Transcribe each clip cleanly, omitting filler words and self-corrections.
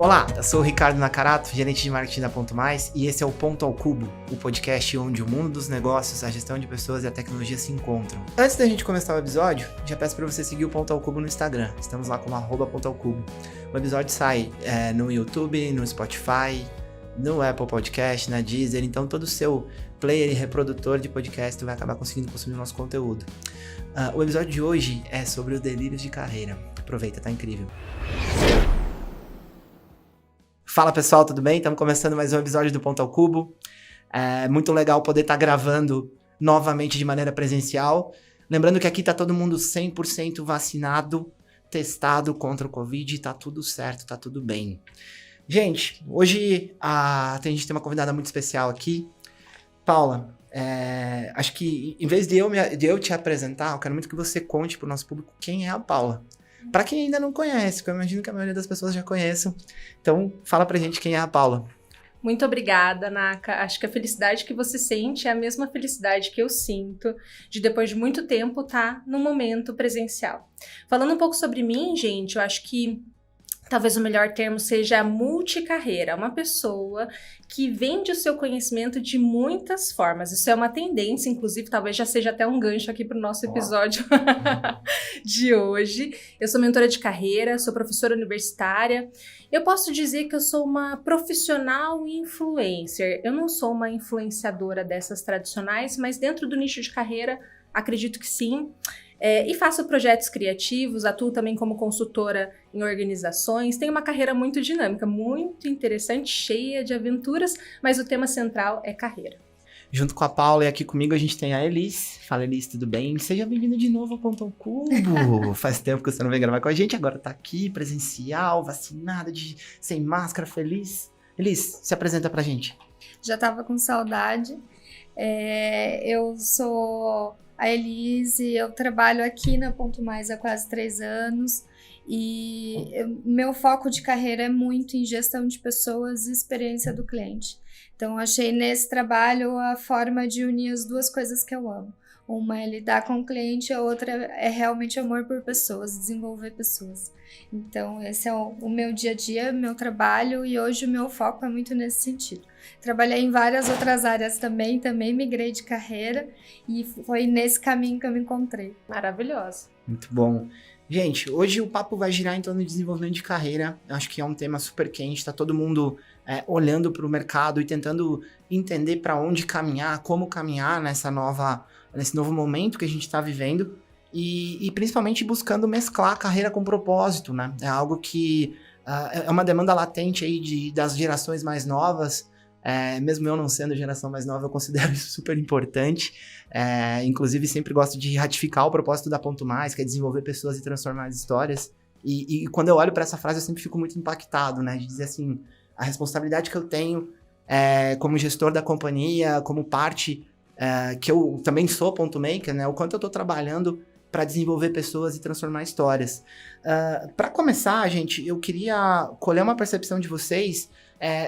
Olá, eu sou o Ricardo Nakarato, gerente de marketing da Ponto Mais, e esse é o Ponto ao Cubo, o podcast onde o mundo dos negócios, a gestão de pessoas e a tecnologia se encontram. Antes da gente começar o episódio, já peço para você seguir o Ponto ao Cubo no Instagram. Estamos lá como @Ponto ao Cubo. O episódio sai no YouTube, no Spotify, no Apple Podcast, na Deezer, então todo o seu player e reprodutor de podcast vai acabar conseguindo consumir o nosso conteúdo. O episódio de hoje é sobre os delírios de carreira. Aproveita, tá incrível. Fala pessoal, tudo bem? Estamos começando mais um episódio do Ponto ao Cubo. É muito legal poder estar gravando novamente de maneira presencial. Lembrando que aqui está todo mundo 100% vacinado, testado contra o Covid, tá tudo certo, tá tudo bem. Gente, hoje a gente tem uma convidada muito especial aqui. Paula, acho que em vez de eu te apresentar, eu quero muito que você conte para o nosso público quem é a Paula. Para quem ainda não conhece, porque eu imagino que a maioria das pessoas já conheçam. Então, fala pra gente quem é a Paula. Muito obrigada, Naka. Acho que a felicidade que você sente é a mesma felicidade que eu sinto de, depois de muito tempo, estar no momento presencial. Falando um pouco sobre mim, gente, eu acho que talvez o melhor termo seja a multicarreira, uma pessoa que vende o seu conhecimento de muitas formas. Isso é uma tendência, inclusive, talvez já seja até um gancho aqui para o nosso episódio de hoje. Eu sou mentora de carreira, sou professora universitária. Eu posso dizer que eu sou uma profissional influencer. Eu não sou uma influenciadora dessas tradicionais, mas dentro do nicho de carreira, acredito que sim. E faço projetos criativos, atuo também como consultora em organizações. Tenho uma carreira muito dinâmica, muito interessante, cheia de aventuras, mas o tema central é carreira. Junto com a Paula e aqui comigo a gente tem a Elis. Fala, Elis, tudo bem? Seja bem-vinda de novo ao Ponto ao Cubo. Faz tempo que você não vem gravar com a gente, agora tá aqui, presencial, vacinada, sem máscara, feliz. Elis, se apresenta pra gente. Já tava com saudade. Eu sou a Elise, eu trabalho aqui na Ponto Mais há quase 3 anos e meu foco de carreira é muito em gestão de pessoas e experiência do cliente. Então, eu achei nesse trabalho a forma de unir as duas coisas que eu amo. Uma é lidar com o cliente, a outra é realmente amor por pessoas, desenvolver pessoas. Então, esse é o meu dia a dia, meu trabalho, e hoje o meu foco é muito nesse sentido. Trabalhei em várias outras áreas também migrei de carreira e foi nesse caminho que eu me encontrei. Maravilhosa. Muito bom. Gente, hoje o papo vai girar em torno de desenvolvimento de carreira. Eu acho que é um tema super quente, tá todo mundo olhando para o mercado e tentando entender para onde caminhar, como caminhar nesse novo momento que a gente está vivendo e principalmente buscando mesclar a carreira com propósito, né? É algo que é uma demanda latente aí das gerações mais novas. Mesmo eu não sendo geração mais nova, eu considero isso super importante. Inclusive, sempre gosto de ratificar o propósito da Ponto Mais, que é desenvolver pessoas e transformar as histórias. E quando eu olho para essa frase, eu sempre fico muito impactado, né? De dizer assim, a responsabilidade que eu tenho como gestor da companhia, como parte que eu também sou Ponto Maker, né? O quanto eu estou trabalhando para desenvolver pessoas e transformar histórias. Para começar, gente, eu queria colher uma percepção de vocês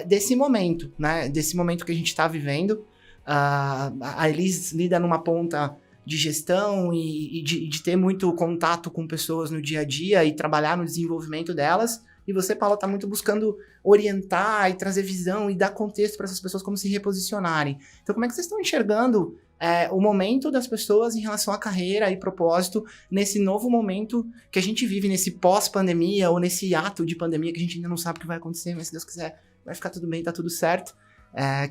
desse momento, né? Desse momento que a gente está vivendo. A Elis lida numa ponta de gestão e de ter muito contato com pessoas no dia a dia e trabalhar no desenvolvimento delas. E você, Paula, está muito buscando orientar e trazer visão e dar contexto para essas pessoas como se reposicionarem. Então, como é que vocês estão enxergando o momento das pessoas em relação à carreira e propósito nesse novo momento que a gente vive, nesse pós-pandemia ou nesse ato de pandemia que a gente ainda não sabe o que vai acontecer, mas se Deus quiser, vai ficar tudo bem, tá tudo certo.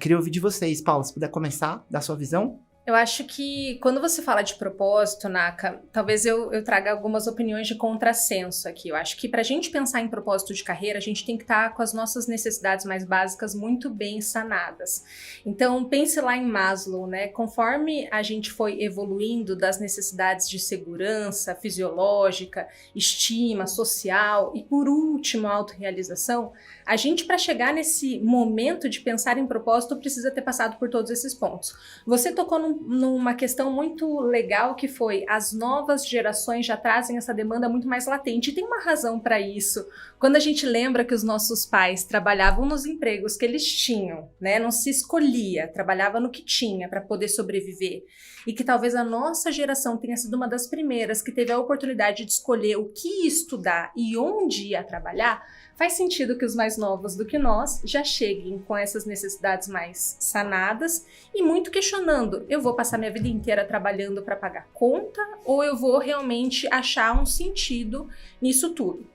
Queria ouvir de vocês. Paula, se puder começar, dar sua visão. Eu acho que quando você fala de propósito, Naka, talvez eu traga algumas opiniões de contrassenso aqui. Eu acho que para a gente pensar em propósito de carreira, a gente tem que estar com as nossas necessidades mais básicas muito bem sanadas. Então, pense lá em Maslow, né? Conforme a gente foi evoluindo das necessidades de segurança fisiológica, estima, social e, por último, autorrealização, a gente, para chegar nesse momento de pensar em propósito, precisa ter passado por todos esses pontos. Você tocou num numa questão muito legal que foi as novas gerações já trazem essa demanda muito mais latente. E tem uma razão para isso. Quando a gente lembra que os nossos pais trabalhavam nos empregos que eles tinham, né? Não se escolhia, trabalhava no que tinha para poder sobreviver. E que talvez a nossa geração tenha sido uma das primeiras que teve a oportunidade de escolher o que estudar e onde ia trabalhar, faz sentido que os mais novos do que nós já cheguem com essas necessidades mais sanadas e muito questionando, eu vou passar minha vida inteira trabalhando para pagar conta ou eu vou realmente achar um sentido nisso tudo?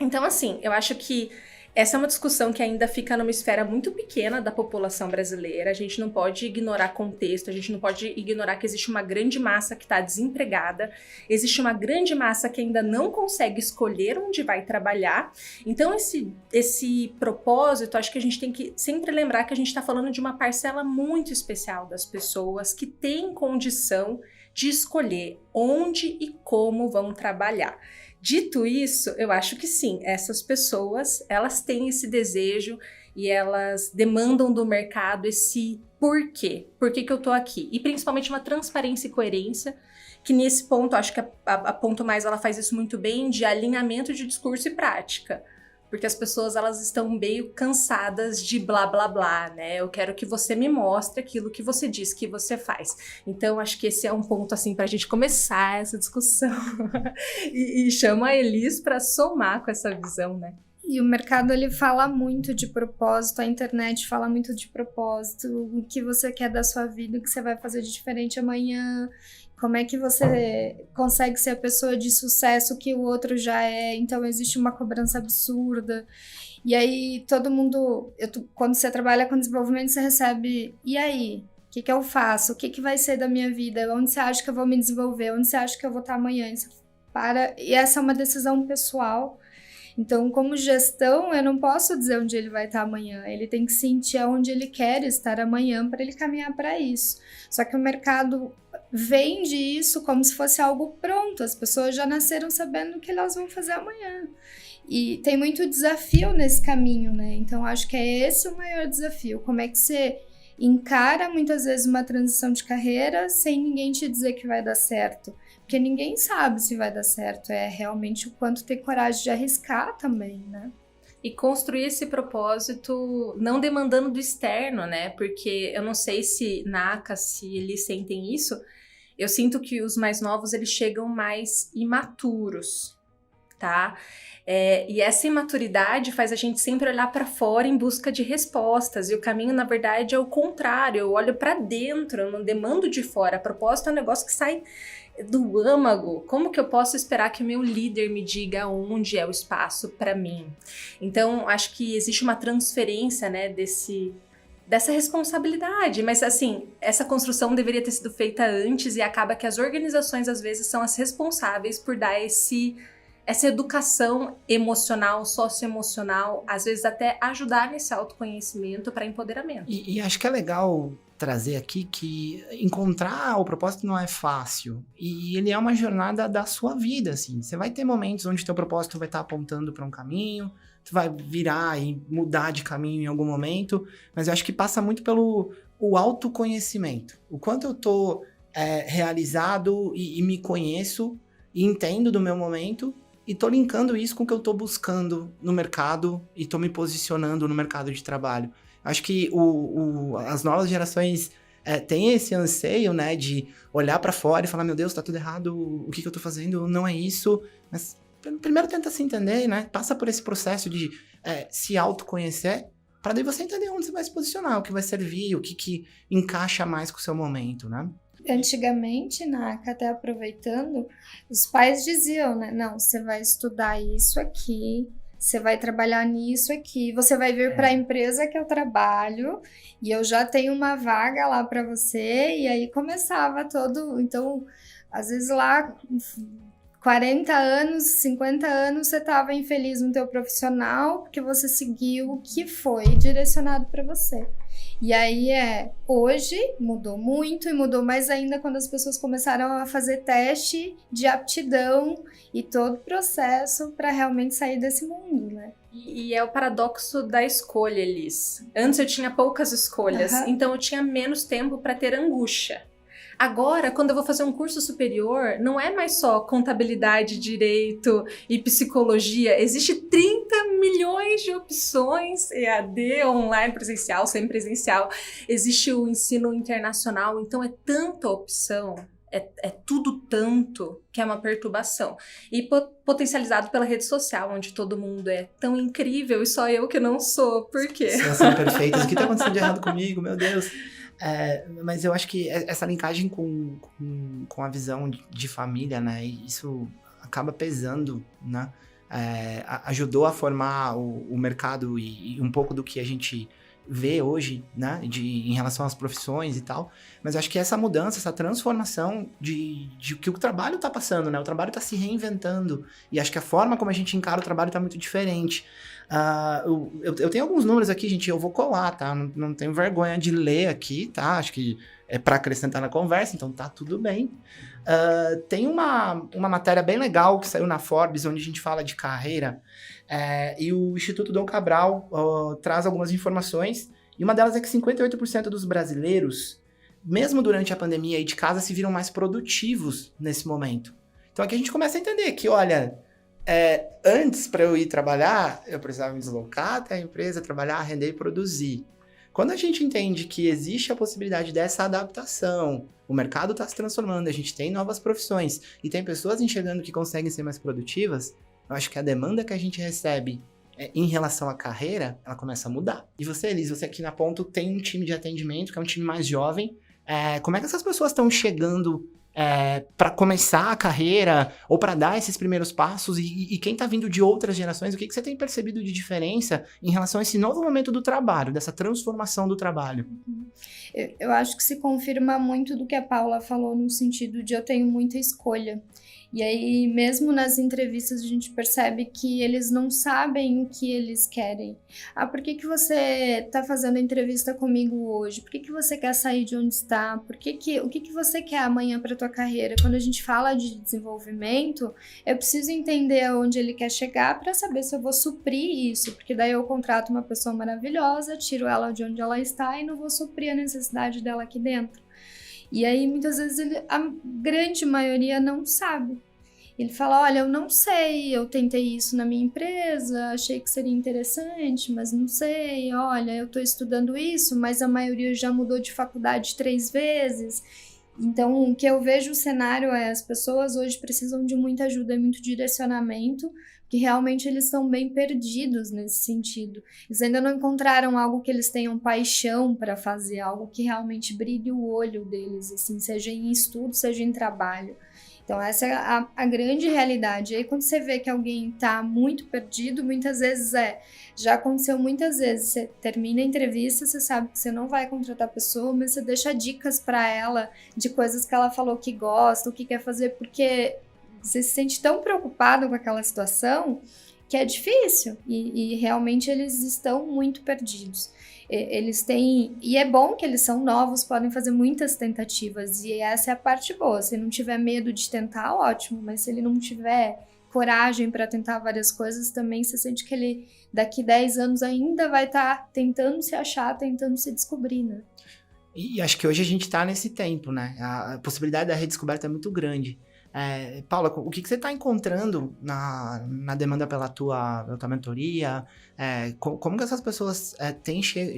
Então, assim, eu acho que essa é uma discussão que ainda fica numa esfera muito pequena da população brasileira. A gente não pode ignorar contexto, a gente não pode ignorar que existe uma grande massa que está desempregada, existe uma grande massa que ainda não consegue escolher onde vai trabalhar. Então, esse propósito, acho que a gente tem que sempre lembrar que a gente está falando de uma parcela muito especial das pessoas que têm condição de escolher onde e como vão trabalhar. Dito isso, eu acho que sim, essas pessoas, elas têm esse desejo e elas demandam do mercado esse porquê. Por que eu tô aqui? E principalmente uma transparência e coerência, que nesse ponto, acho que a Ponto Mais ela faz isso muito bem, de alinhamento de discurso e prática. Porque as pessoas, elas estão meio cansadas de blá, blá, blá, né? Eu quero que você me mostre aquilo que você diz que você faz. Então, acho que esse é um ponto, assim, pra gente começar essa discussão. e chama a Elis pra somar com essa visão, né? E o mercado, ele fala muito de propósito, a internet fala muito de propósito, o que você quer da sua vida, o que você vai fazer de diferente amanhã, como é que você consegue ser a pessoa de sucesso que o outro já é. Então existe uma cobrança absurda. E aí todo mundo, quando você trabalha com desenvolvimento, você recebe, e aí? O que eu faço? O que vai ser da minha vida? Onde você acha que eu vou me desenvolver? Onde você acha que eu vou estar amanhã? E essa é uma decisão pessoal. Então, como gestão, eu não posso dizer onde ele vai estar amanhã. Ele tem que sentir onde ele quer estar amanhã para ele caminhar para isso. Só que o mercado vende isso como se fosse algo pronto. As pessoas já nasceram sabendo o que elas vão fazer amanhã. E tem muito desafio nesse caminho, né? Então, acho que é esse o maior desafio. Como é que você encara, muitas vezes, uma transição de carreira sem ninguém te dizer que vai dar certo? Porque ninguém sabe se vai dar certo, é realmente o quanto ter coragem de arriscar também, né? E construir esse propósito não demandando do externo, né? Porque eu não sei se na ACA, se eles sentem isso, eu sinto que os mais novos, eles chegam mais imaturos, tá? E essa imaturidade faz a gente sempre olhar para fora em busca de respostas, e o caminho, na verdade, é o contrário. Eu olho para dentro, eu não demando de fora. A propósito é um negócio que sai do âmago. Como que eu posso esperar que o meu líder me diga onde é o espaço para mim? Então, acho que existe uma transferência, né, dessa responsabilidade, mas assim, essa construção deveria ter sido feita antes e acaba que as organizações, às vezes, são as responsáveis por dar essa educação emocional, socioemocional, às vezes até ajudar nesse autoconhecimento para empoderamento. E acho que é legal trazer aqui que encontrar o propósito não é fácil. E ele é uma jornada da sua vida, assim. Você vai ter momentos onde o teu propósito vai estar apontando para um caminho, tu vai virar e mudar de caminho em algum momento, mas eu acho que passa muito pelo o autoconhecimento. O quanto eu tô realizado e me conheço e entendo do meu momento e tô linkando isso com o que eu tô buscando no mercado e tô me posicionando no mercado de trabalho. Acho que as novas gerações têm esse anseio, né, de olhar para fora e falar, meu Deus, tá tudo errado, o que eu tô fazendo não é isso. Mas primeiro tenta se entender, né, passa por esse processo de se autoconhecer, para daí você entender onde você vai se posicionar, o que vai servir, o que encaixa mais com o seu momento, né. Antigamente, até aproveitando, os pais diziam, né, não, você vai estudar isso aqui, você vai trabalhar nisso aqui, você vai vir para a empresa que eu trabalho e eu já tenho uma vaga lá para você, e aí começava todo, então, às vezes lá 40 anos, 50 anos, você estava infeliz no teu profissional porque você seguiu o que foi direcionado para você. E aí hoje mudou muito e mudou mais ainda quando as pessoas começaram a fazer teste de aptidão e todo o processo para realmente sair desse mundo, né? E é o paradoxo da escolha, Elis. Antes eu tinha poucas escolhas, então eu tinha menos tempo para ter angústia. Agora, quando eu vou fazer um curso superior, não é mais só contabilidade, direito e psicologia. Existe 30 milhões de opções, EAD, online, presencial, semipresencial. Existe o ensino internacional, então é tanta opção. É tudo tanto que é uma perturbação. E potencializado pela rede social, onde todo mundo é tão incrível e só eu que não sou. Por quê? Vocês são perfeitos. O que tá acontecendo de errado comigo? Meu Deus. Mas eu acho que essa linkagem com a visão de família, né? Isso acaba pesando, né? Ajudou a formar o mercado e um pouco do que a gente vê hoje, né, em relação às profissões e tal, mas eu acho que essa mudança, essa transformação de que o trabalho tá passando, né, o trabalho tá se reinventando, e acho que a forma como a gente encara o trabalho tá muito diferente. Eu tenho alguns números aqui, gente, eu vou colar, tá, não tenho vergonha de ler aqui, tá, acho que é para acrescentar na conversa, então tá tudo bem. Tem uma matéria bem legal que saiu na Forbes, onde a gente fala de carreira, e o Instituto Dom Cabral traz algumas informações, e uma delas é que 58% dos brasileiros, mesmo durante a pandemia aí de casa, se viram mais produtivos nesse momento. Então aqui a gente começa a entender que, olha, antes para eu ir trabalhar, eu precisava me deslocar até a empresa, trabalhar, render e produzir. Quando a gente entende que existe a possibilidade dessa adaptação, o mercado está se transformando, a gente tem novas profissões e tem pessoas enxergando que conseguem ser mais produtivas, eu acho que a demanda que a gente recebe em relação à carreira, ela começa a mudar. E você, Elis, você aqui na Ponto tem um time de atendimento, que é um time mais jovem. Como é que essas pessoas estão chegando para começar a carreira ou para dar esses primeiros passos? E quem está vindo de outras gerações, o que você tem percebido de diferença em relação a esse novo momento do trabalho, dessa transformação do trabalho? Eu acho que se confirma muito do que a Paula falou, no sentido de eu tenho muita escolha. E aí, mesmo nas entrevistas, a gente percebe que eles não sabem o que eles querem. Por que você está fazendo a entrevista comigo hoje? Por que você quer sair de onde está? O que você quer amanhã para a tua carreira? Quando a gente fala de desenvolvimento, eu preciso entender aonde ele quer chegar para saber se eu vou suprir isso. Porque daí eu contrato uma pessoa maravilhosa, tiro ela de onde ela está e não vou suprir a necessidade dela aqui dentro. E aí, muitas vezes, a grande maioria não sabe. Ele fala, olha, eu não sei, eu tentei isso na minha empresa, achei que seria interessante, mas não sei, olha, eu estou estudando isso, mas a maioria já mudou de faculdade 3 vezes. Então, o que eu vejo o cenário as pessoas hoje precisam de muita ajuda, muito direcionamento, que realmente eles estão bem perdidos nesse sentido. Eles ainda não encontraram algo que eles tenham paixão para fazer, algo que realmente brilhe o olho deles, assim, seja em estudo, seja em trabalho. Então, essa é a grande realidade. E aí, quando você vê que alguém está muito perdido, muitas vezes já aconteceu muitas vezes, você termina a entrevista, você sabe que você não vai contratar a pessoa, mas você deixa dicas para ela de coisas que ela falou que gosta, o que quer fazer, porque você se sente tão preocupado com aquela situação que é difícil e realmente eles estão muito perdidos. Eles têm, e é bom que eles são novos, podem fazer muitas tentativas, e essa é a parte boa. Se não tiver medo de tentar, ótimo, mas se ele não tiver coragem para tentar várias coisas, também você sente que ele daqui 10 anos ainda vai estar tentando se achar, tentando se descobrir, né? E acho que hoje a gente está nesse tempo, né? A possibilidade da redescoberta é muito grande. Paula, o que você está encontrando na demanda pela tua mentoria? Como que essas pessoas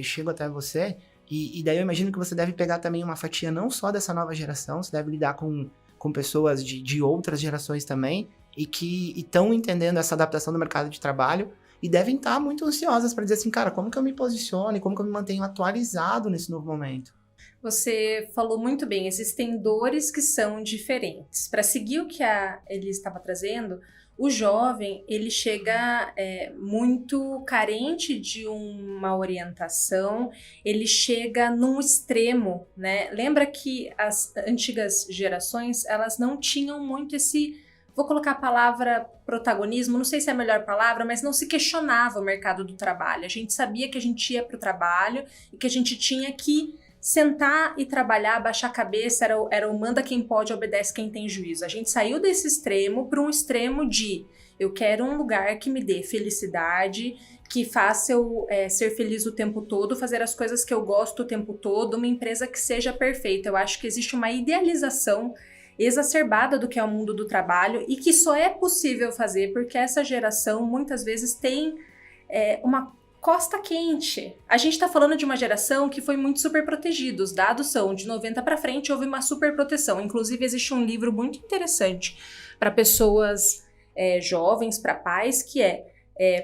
chegam até você? E daí eu imagino que você deve pegar também uma fatia não só dessa nova geração, você deve lidar com pessoas de outras gerações também, e que estão entendendo essa adaptação do mercado de trabalho e devem estar muito ansiosas para dizer assim, cara, como que eu me posiciono e como que eu me mantenho atualizado nesse novo momento? Você falou muito bem, existem dores que são diferentes. Para seguir o que a Elis estava trazendo, o jovem, ele chega muito carente de uma orientação, ele chega num extremo, né? Lembra que as antigas gerações, elas não tinham muito esse, vou colocar a palavra protagonismo, não sei se é a melhor palavra, mas não se questionava o mercado do trabalho. A gente sabia que a gente ia para o trabalho e que a gente tinha que sentar e trabalhar, baixar a cabeça, era o manda quem pode, obedece quem tem juízo. A gente saiu desse extremo para um extremo de eu quero um lugar que me dê felicidade, que faça eu ser feliz o tempo todo, fazer as coisas que eu gosto o tempo todo, uma empresa que seja perfeita. Eu acho que existe uma idealização exacerbada do que é o mundo do trabalho e que só é possível fazer porque essa geração muitas vezes tem uma costa quente. A gente está falando de uma geração que foi muito super protegida. Os dados são de 90 para frente, houve uma super proteção. Inclusive, existe um livro muito interessante para pessoas jovens, para pais, que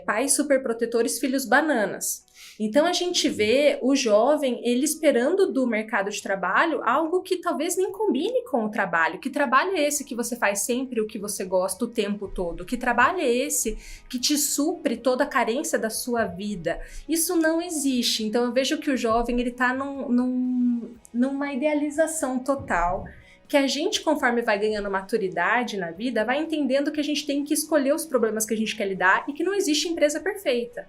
Pais Superprotetores, Filhos Bananas. Então, a gente vê o jovem, ele esperando do mercado de trabalho algo que talvez nem combine com o trabalho. Que trabalho é esse que você faz sempre o que você gosta o tempo todo? Que trabalho é esse que te supre toda a carência da sua vida? Isso não existe. Então, eu vejo que o jovem, ele tá numa idealização total, que a gente, conforme vai ganhando maturidade na vida, vai entendendo que a gente tem que escolher os problemas que a gente quer lidar e que não existe empresa perfeita.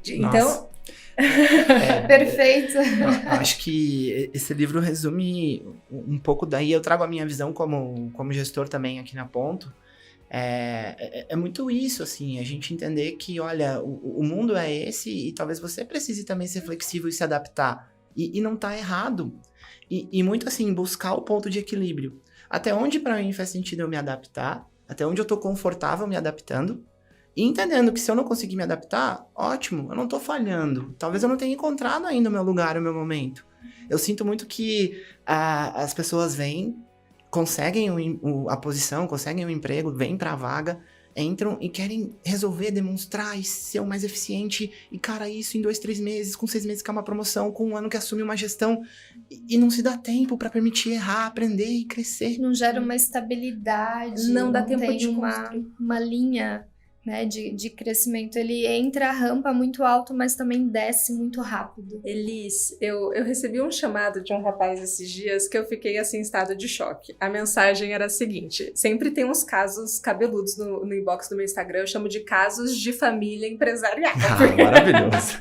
Então... Perfeito. Acho que esse livro resume um pouco daí. Eu trago a minha visão como gestor também aqui na Ponto. É muito isso, assim, a gente entender que, olha, o mundo é esse e talvez você precise também ser flexível e se adaptar. E não tá errado. E muito assim, buscar o ponto de equilíbrio. Até onde para mim faz sentido eu me adaptar, até onde eu tô confortável me adaptando, e entendendo que se eu não conseguir me adaptar, ótimo, eu não tô falhando. Talvez eu não tenha encontrado ainda o meu lugar, o meu momento. Eu sinto muito que as pessoas vêm, conseguem a posição, conseguem o emprego, vêm pra vaga, entram e querem resolver, demonstrar e ser o mais eficiente. E, cara, isso em 2, 3 meses, com 6 meses que é uma promoção, com 1 ano que assume uma gestão. E não se dá tempo pra permitir errar, aprender e crescer. Não gera uma estabilidade. Não dá tempo tem de uma linha, né, de crescimento. Ele entra a rampa muito alto, mas também desce muito rápido. Elis, eu recebi um chamado de um rapaz esses dias que eu fiquei assim em estado de choque. A mensagem era a seguinte: sempre tem uns casos cabeludos no inbox do meu Instagram, eu chamo de casos de família empresarial. Maravilhoso.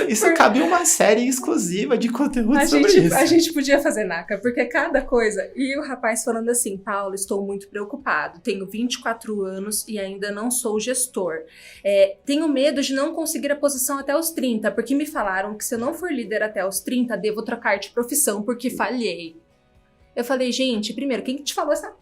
Isso cabe uma série exclusiva de conteúdo sobre isso. A gente podia fazer, Naka, porque cada coisa... E o rapaz falando assim: Paulo, estou muito preocupado, tenho 24 anos e ainda não sou gestor. Tenho medo de não conseguir a posição até os 30, porque me falaram que se eu não for líder até os 30, devo trocar de profissão porque falhei. Eu falei, gente, primeiro, quem que te falou essa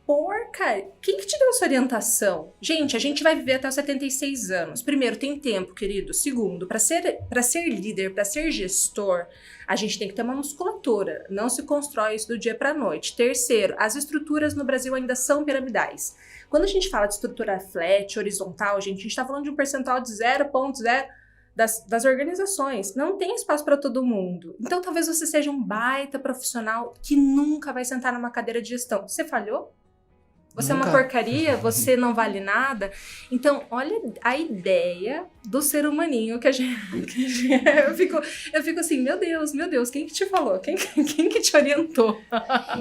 porca? Quem que te deu essa orientação? Gente, a gente vai viver até os 76 anos. Primeiro, tem tempo, querido. Segundo, para ser líder, para ser gestor, a gente tem que ter uma musculatura. Não se constrói isso do dia para a noite. Terceiro, as estruturas no Brasil ainda são piramidais. Quando a gente fala de estrutura flat, horizontal, a gente está falando de um percentual de 0,0 das organizações. Não tem espaço para todo mundo. Então, talvez você seja um baita profissional que nunca vai sentar numa cadeira de gestão. Você falhou? Você nunca. É uma porcaria? Você não vale nada? Então, olha a ideia do ser humaninho que a gente... Eu fico assim, meu Deus, quem que te falou? Quem que te orientou?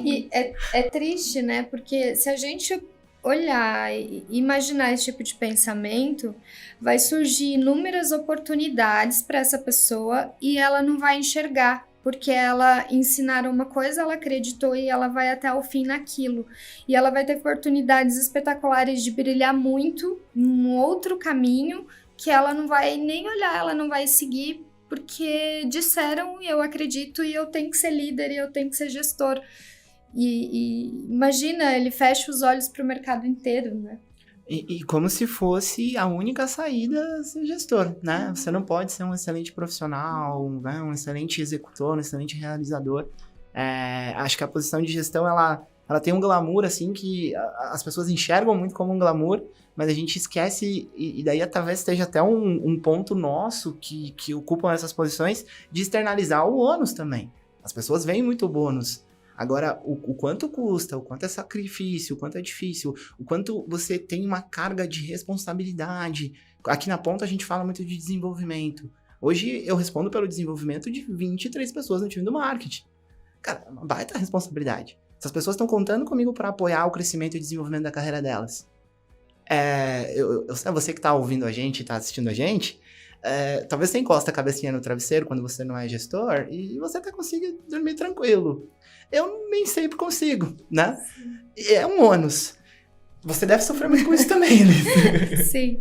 E é triste, né? Porque se a gente olhar e imaginar esse tipo de pensamento, vai surgir inúmeras oportunidades para essa pessoa e ela não vai enxergar, porque ela ensinaram uma coisa, ela acreditou e ela vai até o fim naquilo. E ela vai ter oportunidades espetaculares de brilhar muito num outro caminho que ela não vai nem olhar, ela não vai seguir, porque disseram e eu acredito e eu tenho que ser líder e eu tenho que ser gestor. E imagina, ele fecha os olhos para o mercado inteiro, né? E como se fosse a única saída ser gestor, né? Você não pode ser um excelente profissional, né? Um excelente executor, um excelente realizador. Acho que a posição de gestão, ela tem um glamour, assim, que as pessoas enxergam muito como um glamour, mas a gente esquece, e daí talvez esteja até um ponto nosso que ocupam essas posições, de externalizar o ônus também. As pessoas veem muito o bônus. Agora, o quanto custa, o quanto é sacrifício, o quanto é difícil, o quanto você tem uma carga de responsabilidade. Aqui na Ponta a gente fala muito de desenvolvimento. Hoje eu respondo pelo desenvolvimento de 23 pessoas no time do marketing. Cara, é uma baita responsabilidade. Essas pessoas estão contando comigo para apoiar o crescimento e desenvolvimento da carreira delas. Você que está ouvindo a gente, está assistindo a gente, talvez você encosta a cabecinha no travesseiro quando você não é gestor e você até consiga dormir tranquilo. Eu nem sempre consigo, né? É um ônus. Você deve sofrer muito com isso também, Elis. Sim,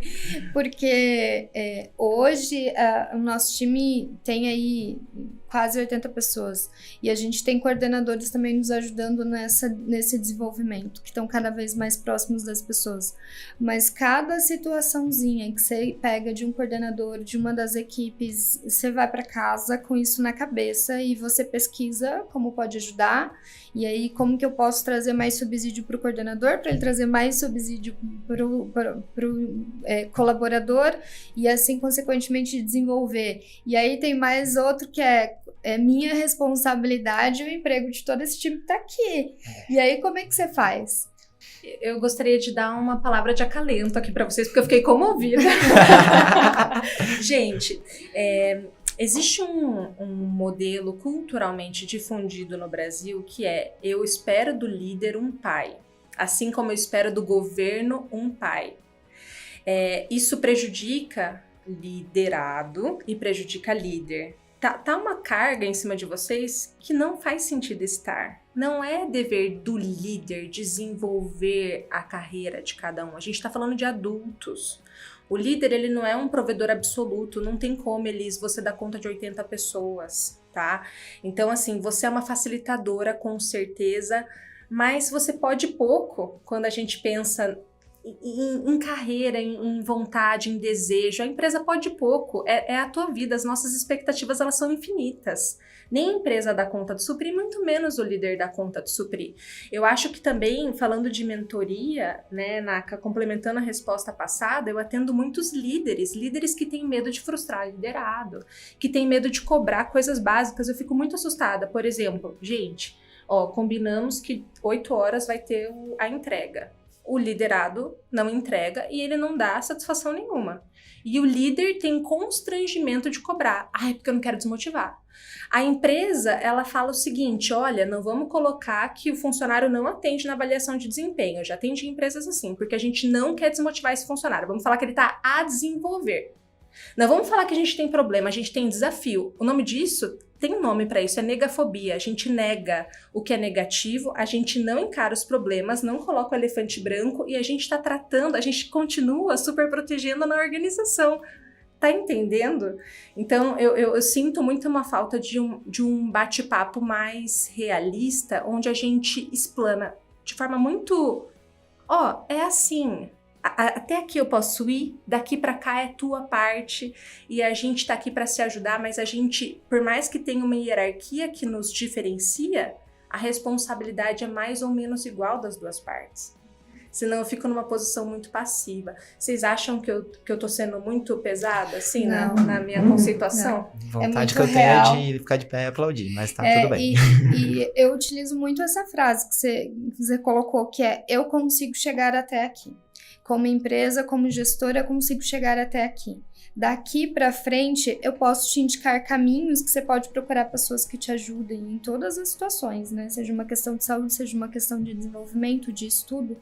porque hoje o nosso time tem aí quase 80 pessoas e a gente tem coordenadores também nos ajudando nesse desenvolvimento, que estão cada vez mais próximos das pessoas. Mas cada situaçãozinha que você pega de um coordenador, de uma das equipes, você vai para casa com isso na cabeça e você pesquisa como pode ajudar. E aí, como que eu posso trazer mais subsídio para o coordenador, para ele trazer mais subsídio para o colaborador e assim, consequentemente, desenvolver. E aí tem mais outro que é minha responsabilidade o emprego de todo esse time que está aqui. E aí, como é que você faz? Eu gostaria de dar uma palavra de acalento aqui para vocês, porque eu fiquei comovida. Gente, existe um modelo culturalmente difundido no Brasil que é: eu espero do líder um pai, assim como eu espero do governo um pai. Isso prejudica liderado e prejudica líder. Tá uma carga em cima de vocês que não faz sentido estar. Não é dever do líder desenvolver a carreira de cada um. A gente está falando de adultos. O líder, ele não é um provedor absoluto, não tem como, Elis, você dar conta de 80 pessoas, tá? Então, assim, você é uma facilitadora, com certeza, mas você pode pouco quando a gente pensa em carreira, em vontade, em desejo. A empresa pode pouco, é a tua vida, as nossas expectativas, elas são infinitas. Nem a empresa dá conta de suprir, muito menos o líder dá conta de suprir. Eu acho que também, falando de mentoria, né, Naka, complementando a resposta passada, eu atendo muitos líderes que têm medo de frustrar liderado, que têm medo de cobrar coisas básicas. Eu fico muito assustada. Por exemplo, gente, combinamos que 8 horas vai ter a entrega. O liderado não entrega e ele não dá satisfação nenhuma. E o líder tem constrangimento de cobrar. Porque eu não quero desmotivar. A empresa, ela fala o seguinte: olha, não vamos colocar que o funcionário não atende na avaliação de desempenho. Eu já atendi empresas assim, porque a gente não quer desmotivar esse funcionário. Vamos falar que ele está a desenvolver. Não vamos falar que a gente tem problema, a gente tem desafio. O nome disso tem um nome para isso, é negafobia. A gente nega o que é negativo, a gente não encara os problemas, não coloca o elefante branco e a gente está tratando, a gente continua super protegendo na organização. Tá entendendo? Então, eu sinto muito uma falta de um bate-papo mais realista, onde a gente explana de forma muito... é assim... Até aqui eu posso ir, daqui para cá é tua parte e a gente tá aqui para se ajudar, mas a gente, por mais que tenha uma hierarquia que nos diferencia, a responsabilidade é mais ou menos igual das duas partes. Senão eu fico numa posição muito passiva. Vocês acham que eu tô sendo muito pesada, assim, na minha conceituação? Vontade que eu tenho é de ficar de pé e aplaudir, mas tá tudo bem. E eu utilizo muito essa frase que você colocou, que é: eu consigo chegar até aqui. Como empresa, como gestora, eu consigo chegar até aqui. Daqui para frente, eu posso te indicar caminhos que você pode procurar pessoas que te ajudem em todas as situações, né? Seja uma questão de saúde, seja uma questão de desenvolvimento, de estudo.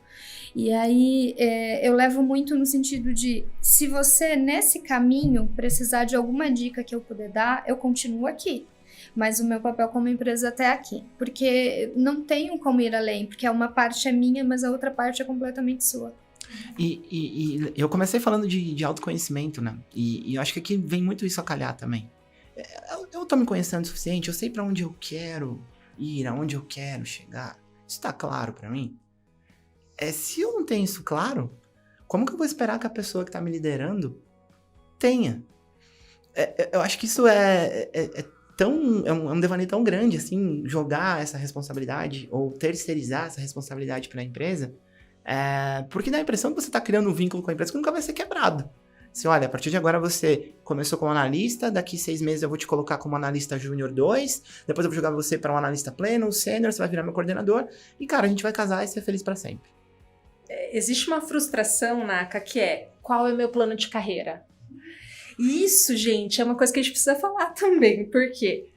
E aí, eu levo muito no sentido de, se você, nesse caminho, precisar de alguma dica que eu puder dar, eu continuo aqui. Mas o meu papel como empresa até aqui. Porque não tenho como ir além, porque uma parte é minha, mas a outra parte é completamente sua. E eu comecei falando de autoconhecimento, né? E eu acho que aqui vem muito isso a calhar também. Eu tô me conhecendo o suficiente, eu sei pra onde eu quero ir, aonde eu quero chegar. Isso tá claro pra mim? Se eu não tenho isso claro, como que eu vou esperar que a pessoa que tá me liderando tenha? Eu acho que isso é um devaneio tão grande, assim, jogar essa responsabilidade ou terceirizar essa responsabilidade pra empresa. Porque dá a impressão que você está criando um vínculo com a empresa que nunca vai ser quebrado. Assim, olha, a partir de agora você começou como analista, daqui 6 meses eu vou te colocar como analista júnior 2, depois eu vou jogar você para um analista pleno, sênior, você vai virar meu coordenador, e cara, a gente vai casar e ser feliz para sempre. Existe uma frustração, Naka, que é: qual é o meu plano de carreira? E isso, gente, é uma coisa que a gente precisa falar também, porque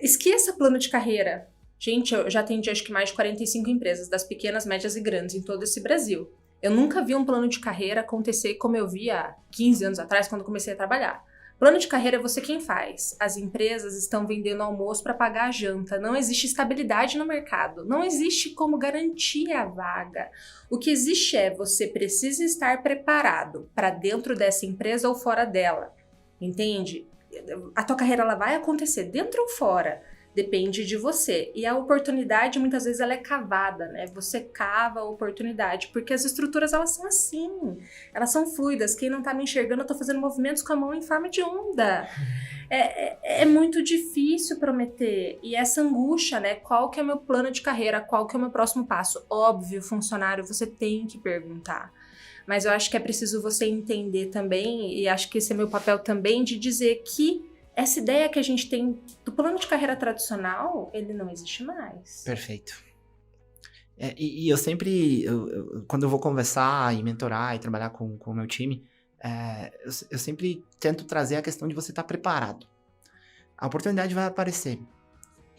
esqueça plano de carreira. Gente, eu já atendi acho que mais de 45 empresas, das pequenas, médias e grandes, em todo esse Brasil. Eu nunca vi um plano de carreira acontecer como eu vi há 15 anos atrás, quando comecei a trabalhar. Plano de carreira é você quem faz. As empresas estão vendendo almoço para pagar a janta. Não existe estabilidade no mercado. Não existe como garantir a vaga. O que existe é você precisa estar preparado para dentro dessa empresa ou fora dela. Entende? A tua carreira ela vai acontecer dentro ou fora. Depende de você. E a oportunidade, muitas vezes, ela é cavada, né? Você cava a oportunidade, porque as estruturas, elas são assim. Elas são fluidas. Quem não tá me enxergando, eu tô fazendo movimentos com a mão em forma de onda. É muito difícil prometer. E essa angústia, né? Qual que é o meu plano de carreira? Qual que é o meu próximo passo? Óbvio, funcionário, você tem que perguntar. Mas eu acho que é preciso você entender também, e acho que esse é meu papel também, de dizer que essa ideia que a gente tem do plano de carreira tradicional, ele não existe mais. Perfeito. E eu sempre, quando eu vou conversar e mentorar e trabalhar com o meu time, eu sempre tento trazer a questão de você estar preparado. A oportunidade vai aparecer.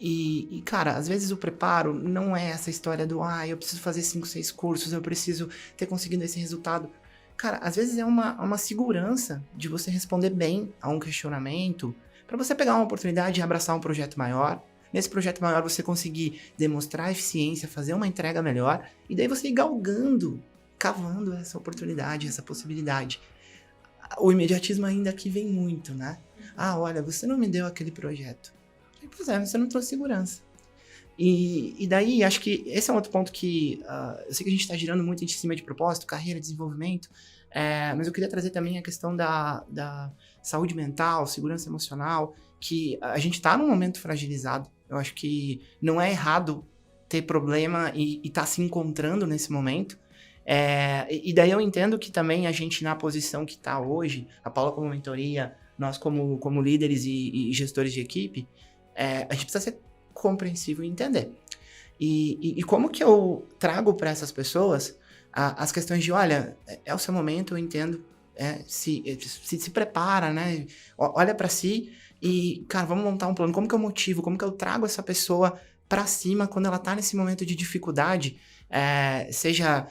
E, cara, às vezes o preparo não é essa história do eu preciso fazer 5, 6 cursos, eu preciso ter conseguido esse resultado. Cara, às vezes é uma segurança de você responder bem a um questionamento, para você pegar uma oportunidade e abraçar um projeto maior. Nesse projeto maior você conseguir demonstrar eficiência, fazer uma entrega melhor, e daí você ir galgando, cavando essa oportunidade, essa possibilidade. O imediatismo ainda aqui vem muito, né? Olha, você não me deu aquele projeto. Pois é, você não trouxe segurança. E daí, acho que esse é um outro ponto que eu sei que a gente está girando muito em cima de propósito, carreira, desenvolvimento, mas eu queria trazer também a questão da saúde mental, segurança emocional, que a gente está num momento fragilizado. Eu acho que não é errado ter problema e estar se encontrando nesse momento. E daí eu entendo que também a gente, na posição que está hoje, a Paula como mentoria, nós como líderes e gestores de equipe, a gente precisa ser compreensível e entender. E como que eu trago para essas pessoas as questões de, olha, é o seu momento, eu entendo, se prepara, né? Olha para si e, cara, vamos montar um plano. Como que eu motivo? Como que eu trago essa pessoa para cima quando ela tá nesse momento de dificuldade, seja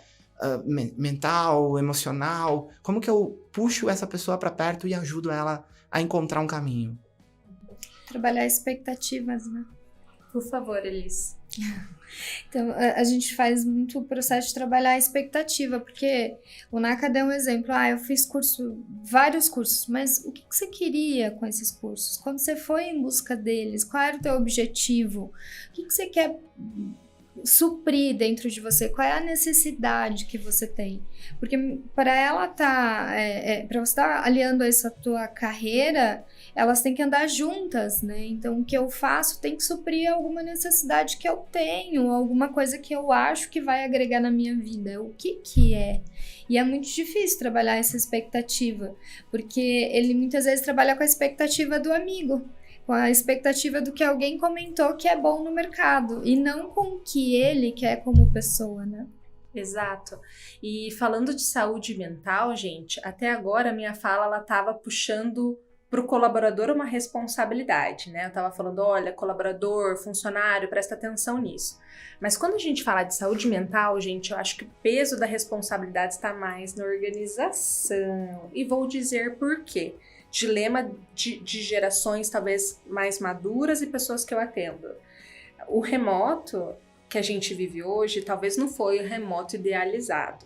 mental, emocional? Como que eu puxo essa pessoa para perto e ajudo ela a encontrar um caminho? Trabalhar expectativas, né? Por favor, Elis. Então, a gente faz muito o processo de trabalhar a expectativa, porque o Naka deu um exemplo, eu fiz vários cursos, mas o que você queria com esses cursos? Quando você foi em busca deles, qual era o teu objetivo? O que você quer suprir dentro de você? Qual é a necessidade que você tem? Porque para ela para você estar aliando essa tua carreira, elas têm que andar juntas, né? Então, o que eu faço tem que suprir alguma necessidade que eu tenho, alguma coisa que eu acho que vai agregar na minha vida. O que é? E é muito difícil trabalhar essa expectativa, porque ele muitas vezes trabalha com a expectativa do amigo, com a expectativa do que alguém comentou que é bom no mercado, e não com o que ele quer como pessoa, né? Exato. E falando de saúde mental, gente, até agora a minha fala, ela estava puxando para o colaborador uma responsabilidade, né? Eu estava falando, olha, colaborador, funcionário, presta atenção nisso. Mas quando a gente fala de saúde mental, gente, eu acho que o peso da responsabilidade está mais na organização. E vou dizer por quê. Dilema de gerações talvez mais maduras e pessoas que eu atendo. O remoto que a gente vive hoje talvez não foi o remoto idealizado.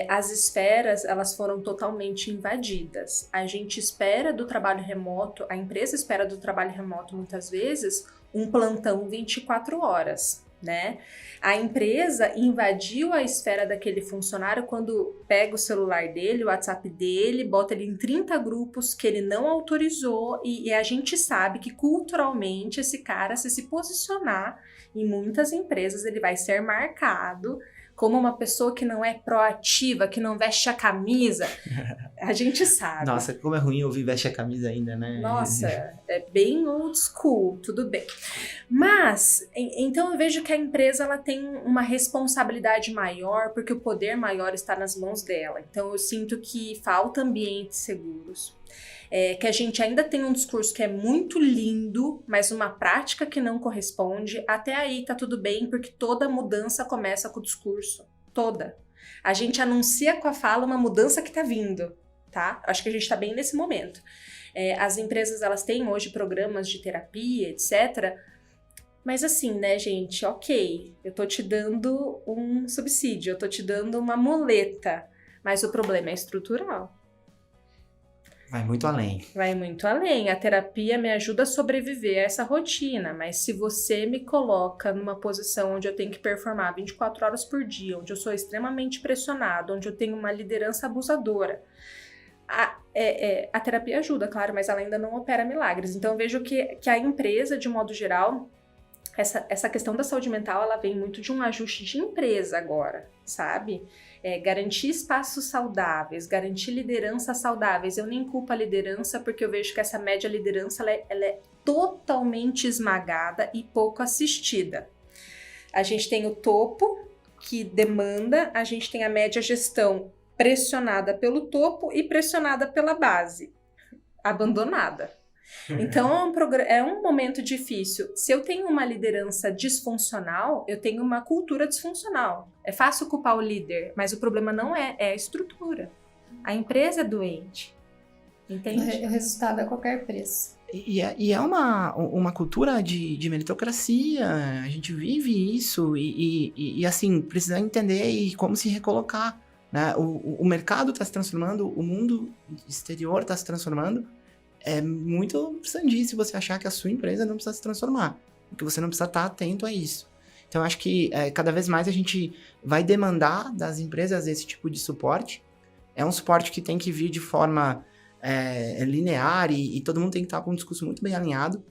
As esferas, elas foram totalmente invadidas. A gente espera do trabalho remoto, a empresa espera do trabalho remoto muitas vezes um plantão 24 horas, né? A empresa invadiu a esfera daquele funcionário quando pega o celular dele, o WhatsApp dele, bota ele em 30 grupos que ele não autorizou e a gente sabe que culturalmente esse cara, se posicionar em muitas empresas, ele vai ser marcado como uma pessoa que não é proativa, que não veste a camisa. A gente sabe. Nossa, como é ruim ouvir veste a camisa ainda, né? Nossa, é bem old school, tudo bem. Mas, então eu vejo que a empresa ela tem uma responsabilidade maior, porque o poder maior está nas mãos dela. Então eu sinto que falta ambientes seguros. Que a gente ainda tem um discurso que é muito lindo, mas uma prática que não corresponde. Até aí tá tudo bem, porque toda mudança começa com o discurso. Toda. A gente anuncia com a fala uma mudança que tá vindo, tá? Acho que a gente tá bem nesse momento. As empresas, elas têm hoje programas de terapia, etc., mas assim, né, gente, ok, eu tô te dando um subsídio, eu tô te dando uma muleta, mas o problema é estrutural. Vai muito além. Vai muito além. A terapia me ajuda a sobreviver a essa rotina, mas se você me coloca numa posição onde eu tenho que performar 24 horas por dia, onde eu sou extremamente pressionado, onde eu tenho uma liderança abusadora, a terapia ajuda, claro, mas ela ainda não opera milagres. Então eu vejo que a empresa, de modo geral, essa questão da saúde mental, ela vem muito de um ajuste de empresa agora, sabe? Garantir espaços saudáveis, garantir lideranças saudáveis. Eu nem culpo a liderança, porque eu vejo que essa média liderança, ela é totalmente esmagada e pouco assistida. A gente tem o topo, que demanda, a gente tem a média gestão pressionada pelo topo e pressionada pela base, abandonada. Então, é um momento difícil. Se eu tenho uma liderança disfuncional, eu tenho uma cultura disfuncional. É fácil culpar o líder, mas o problema não é a estrutura. A empresa é doente. Entende? O resultado é a qualquer preço. E é uma cultura de meritocracia. A gente vive isso e assim, precisa entender e como se recolocar, né? O mercado está se transformando, o mundo exterior está se transformando. É muito sandice você achar que a sua empresa não precisa se transformar, porque você não precisa estar atento a isso. Então, acho que cada vez mais a gente vai demandar das empresas esse tipo de suporte. É um suporte que tem que vir de forma linear e todo mundo tem que estar com um discurso muito bem alinhado,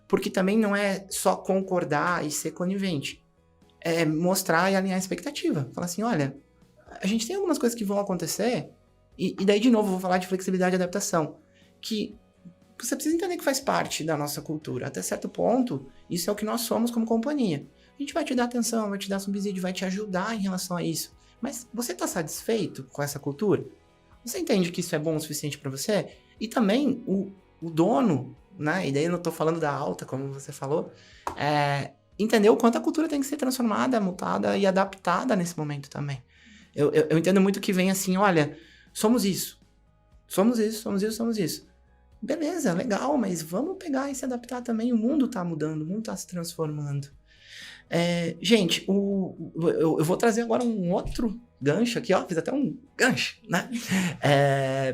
porque também não é só concordar e ser conivente. É mostrar e alinhar a expectativa. Falar assim, olha, a gente tem algumas coisas que vão acontecer, e daí, de novo, eu vou falar de flexibilidade e adaptação, que você precisa entender que faz parte da nossa cultura. Até certo ponto, isso é o que nós somos como companhia. A gente vai te dar atenção, vai te dar subsídio, vai te ajudar em relação a isso. Mas você está satisfeito com essa cultura? Você entende que isso é bom o suficiente para você? E também o dono, né? E daí eu não estou falando da alta, como você falou, entender o quanto a cultura tem que ser transformada, mutada e adaptada nesse momento também. Eu entendo muito que vem assim, olha, somos isso. Somos isso, somos isso, somos isso. Beleza, legal, mas vamos pegar e se adaptar também. O mundo tá mudando, o mundo tá se transformando. Gente, eu vou trazer agora um outro gancho aqui, ó. Fiz até um gancho, né?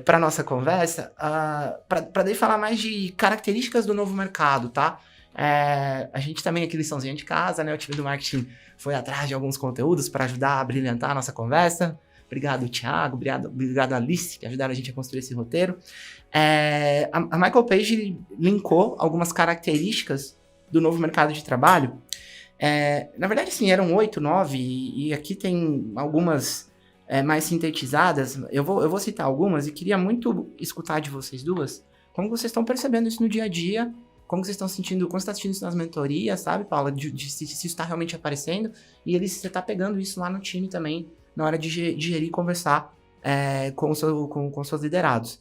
Para nossa conversa, para daí falar mais de características do novo mercado, tá? A gente também aqui, liçãozinha de casa, né? O time do marketing foi atrás de alguns conteúdos para ajudar a brilhantar a nossa conversa. Obrigado, Thiago. Obrigado, Alice, que ajudaram a gente a construir esse roteiro. A Michael Page linkou algumas características do novo mercado de trabalho. Na verdade, sim, eram 8, 9, e aqui tem algumas mais sintetizadas. Eu vou citar algumas e queria muito escutar de vocês duas como vocês estão percebendo isso no dia a dia, como vocês estão sentindo, como você está sentindo isso nas mentorias, sabe, Paula? Se isso está realmente aparecendo, e se você está pegando isso lá no time também, na hora de gerir e conversar com seus liderados.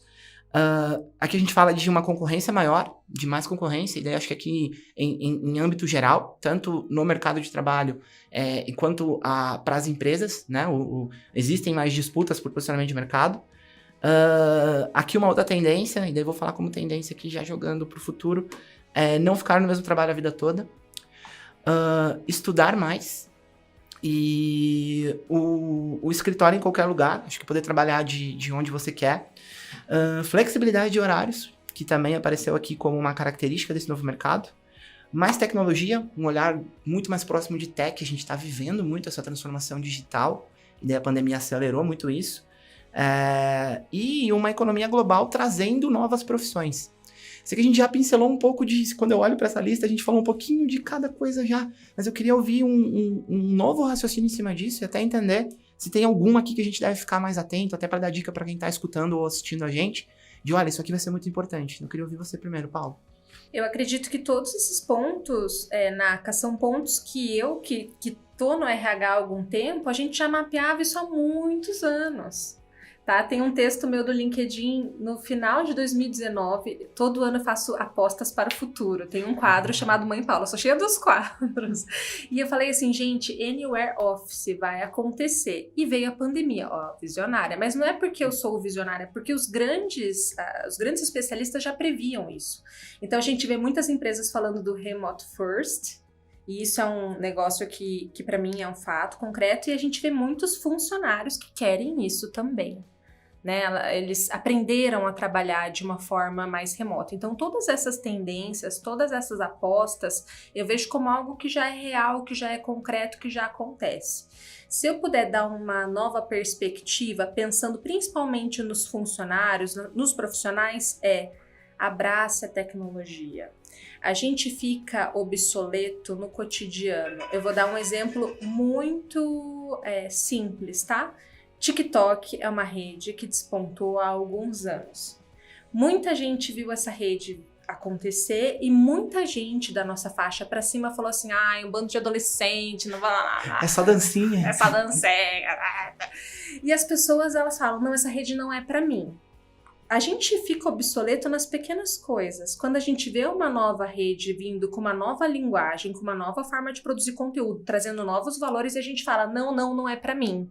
Aqui a gente fala de uma concorrência maior, de mais concorrência, e daí acho que aqui em âmbito geral, tanto no mercado de trabalho quanto para as empresas, né? Existem mais disputas por posicionamento de mercado. Aqui uma outra tendência, e daí vou falar como tendência aqui já jogando para o futuro, não ficar no mesmo trabalho a vida toda, estudar mais, e o escritório em qualquer lugar, acho que poder trabalhar de onde você quer. Flexibilidade de horários, que também apareceu aqui como uma característica desse novo mercado. Mais tecnologia, um olhar muito mais próximo de tech, a gente está vivendo muito essa transformação digital, e daí a pandemia acelerou muito isso. E uma economia global trazendo novas profissões. Sei que a gente já pincelou um pouco disso, quando eu olho para essa lista, a gente falou um pouquinho de cada coisa já, mas eu queria ouvir um novo raciocínio em cima disso e até entender se tem alguma aqui que a gente deve ficar mais atento, até para dar dica para quem está escutando ou assistindo a gente, de olha, isso aqui vai ser muito importante. Eu queria ouvir você primeiro, Paulo. Eu acredito que todos esses pontos, Naka, são pontos que eu, que tô no RH há algum tempo, a gente já mapeava isso há muitos anos. Tá? Tem um texto meu do LinkedIn, no final de 2019, todo ano eu faço apostas para o futuro. Tem um quadro chamado Mãe Paula, sou cheia dos quadros. E eu falei assim, gente, Anywhere Office vai acontecer. E veio a pandemia, ó, visionária. Mas não é porque eu sou visionária, é porque os grandes especialistas já previam isso. Então a gente vê muitas empresas falando do Remote First, e isso é um negócio que para mim é um fato concreto, e a gente vê muitos funcionários que querem isso também. Né? Eles aprenderam a trabalhar de uma forma mais remota. Então, todas essas tendências, todas essas apostas, eu vejo como algo que já é real, que já é concreto, que já acontece. Se eu puder dar uma nova perspectiva, pensando principalmente nos funcionários, nos profissionais, abrace a tecnologia. A gente fica obsoleto no cotidiano. Eu vou dar um exemplo muito simples, tá? TikTok é uma rede que despontou há alguns anos. Muita gente viu essa rede acontecer e muita gente da nossa faixa pra cima falou assim, um bando de adolescente, não vai lá. É só dancinha. É só dancinha. E as pessoas, elas falam, não, essa rede não é pra mim. A gente fica obsoleto nas pequenas coisas. Quando a gente vê uma nova rede vindo com uma nova linguagem, com uma nova forma de produzir conteúdo, trazendo novos valores, e a gente fala, não é pra mim.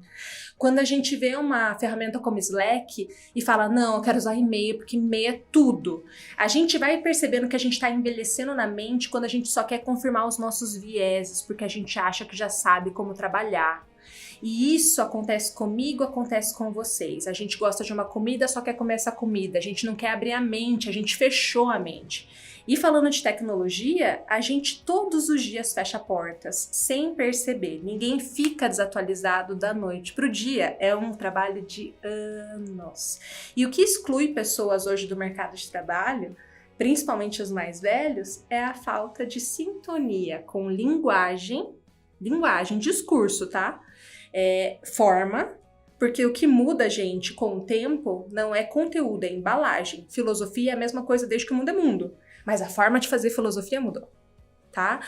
Quando a gente vê uma ferramenta como Slack e fala, não, eu quero usar e-mail, porque e-mail é tudo. A gente vai percebendo que a gente tá envelhecendo na mente quando a gente só quer confirmar os nossos vieses, porque a gente acha que já sabe como trabalhar. E isso acontece comigo, acontece com vocês. A gente gosta de uma comida, só quer comer essa comida. A gente não quer abrir a mente, a gente fechou a mente. E falando de tecnologia, a gente todos os dias fecha portas, sem perceber. Ninguém fica desatualizado da noite pro dia. É um trabalho de anos. E o que exclui pessoas hoje do mercado de trabalho, principalmente os mais velhos, é a falta de sintonia com linguagem, discurso, tá? Forma, porque o que muda, gente, com o tempo, não é conteúdo, é embalagem. Filosofia é a mesma coisa desde que o mundo é mundo, mas a forma de fazer filosofia mudou, tá?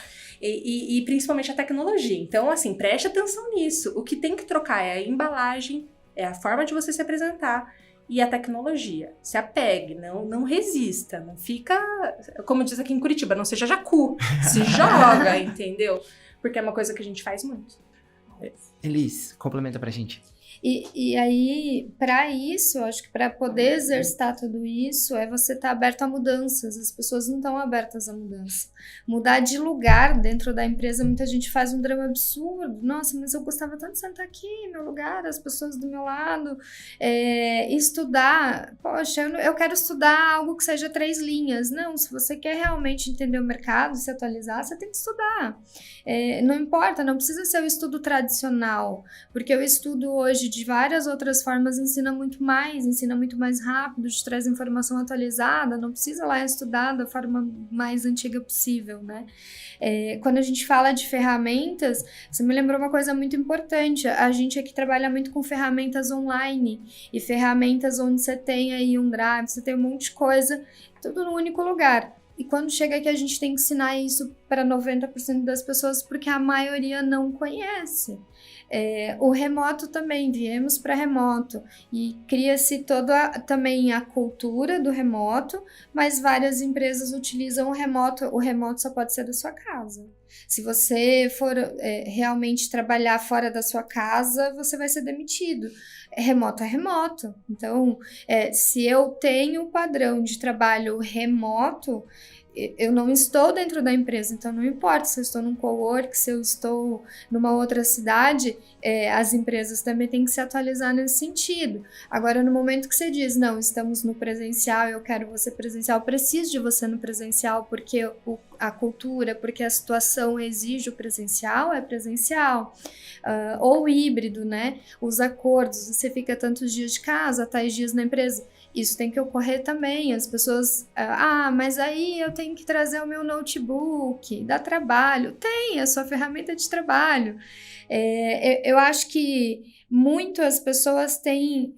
E principalmente a tecnologia. Então, assim, preste atenção nisso. O que tem que trocar é a embalagem, é a forma de você se apresentar e a tecnologia. Se apegue, não resista, não fica, como diz aqui em Curitiba, não seja jacu, se joga, entendeu? Porque é uma coisa que a gente faz muito. Elis, complementa pra gente. E aí, para isso, acho que para poder exercitar tudo isso, você estar aberto a mudanças. As pessoas não estão abertas a mudança. Mudar de lugar dentro da empresa, muita gente faz um drama absurdo. Nossa, mas eu gostava tanto de sentar aqui, meu lugar, as pessoas do meu lado. Estudar, poxa, eu quero estudar algo que seja 3 linhas. Não, se você quer realmente entender o mercado, se atualizar, você tem que estudar. Não importa, não precisa ser o estudo tradicional, porque o estudo hoje de várias outras formas ensina muito mais rápido, te traz informação atualizada, não precisa lá estudar da forma mais antiga possível, né? Quando a gente fala de ferramentas, você me lembrou uma coisa muito importante, a gente aqui trabalha muito com ferramentas online, e ferramentas onde você tem aí um drive, você tem um monte de coisa, tudo no único lugar. E quando chega aqui, a gente tem que ensinar isso para 90% das pessoas, porque a maioria não conhece. O remoto também, viemos para remoto, e cria-se toda também a cultura do remoto, mas várias empresas utilizam o remoto só pode ser da sua casa. Se você for realmente trabalhar fora da sua casa, você vai ser demitido. Remoto é remoto. Então, se eu tenho o padrão de trabalho remoto, eu não estou dentro da empresa, então não importa se eu estou num cowork, se eu estou numa outra cidade, as empresas também têm que se atualizar nesse sentido. Agora, no momento que você diz, não, estamos no presencial, eu quero você presencial, preciso de você no presencial, porque a cultura, porque a situação exige o presencial, é presencial. Ou híbrido, né? Os acordos, você fica tantos dias de casa, tais dias na empresa. Isso tem que ocorrer também. As pessoas, mas aí eu tenho que trazer o meu notebook, dá trabalho. Tem a sua ferramenta de trabalho. Eu acho que muito as pessoas têm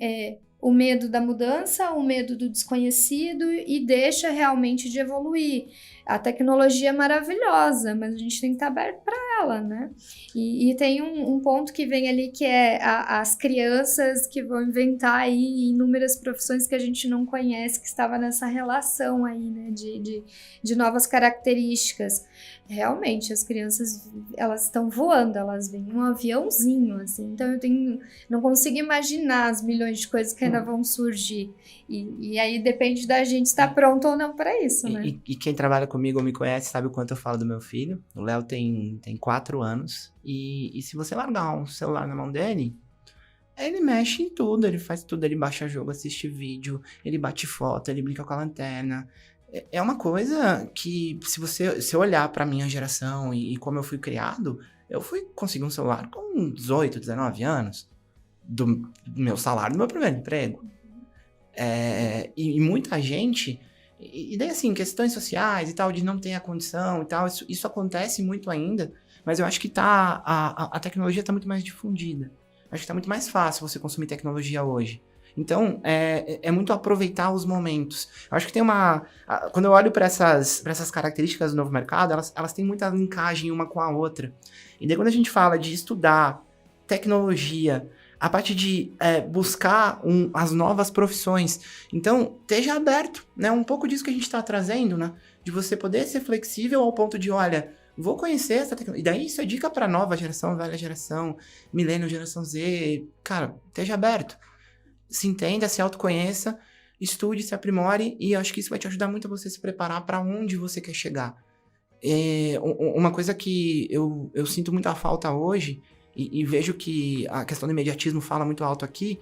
o medo da mudança, o medo do desconhecido e deixa realmente de evoluir. A tecnologia é maravilhosa, mas a gente tem que estar aberto para ela, né? E tem um ponto que vem ali que é as crianças que vão inventar aí inúmeras profissões que a gente não conhece, que estava nessa relação aí, né, de novas características. Realmente, as crianças, elas estão voando, elas vêm um aviãozinho, assim, então não consigo imaginar as milhões de coisas que ainda vão surgir, e aí depende da gente estar pronto ou não para isso, né? E quem trabalha comigo ou me conhece sabe o quanto eu falo do meu filho. O Léo tem 4 anos, e se você largar um celular na mão dele, ele mexe em tudo, ele faz tudo, ele baixa jogo, assiste vídeo, ele bate foto, ele brinca com a lanterna. É uma coisa que, se eu olhar pra minha geração e como eu fui criado, eu fui conseguir um celular com 18, 19 anos, do meu salário, do meu primeiro emprego. E muita gente, e daí assim, questões sociais e tal, de não ter a condição e tal, isso acontece muito ainda, mas eu acho que a tecnologia tá muito mais difundida. Acho que tá muito mais fácil você consumir tecnologia hoje. Então, é muito aproveitar os momentos. Eu acho que tem quando eu olho para essas características do novo mercado, elas têm muita linkagem uma com a outra. E daí quando a gente fala de estudar tecnologia, a parte de buscar as novas profissões, então, esteja aberto, né? Um pouco disso que a gente está trazendo, né? De você poder ser flexível ao ponto de, olha, vou conhecer essa tecnologia. E daí isso é dica para nova geração, velha geração, milênio, geração Z. Cara, esteja aberto. Se entenda, se autoconheça, estude, se aprimore, e eu acho que isso vai te ajudar muito a você se preparar para onde você quer chegar. Uma coisa que eu sinto muita falta hoje, e vejo que a questão do imediatismo fala muito alto aqui,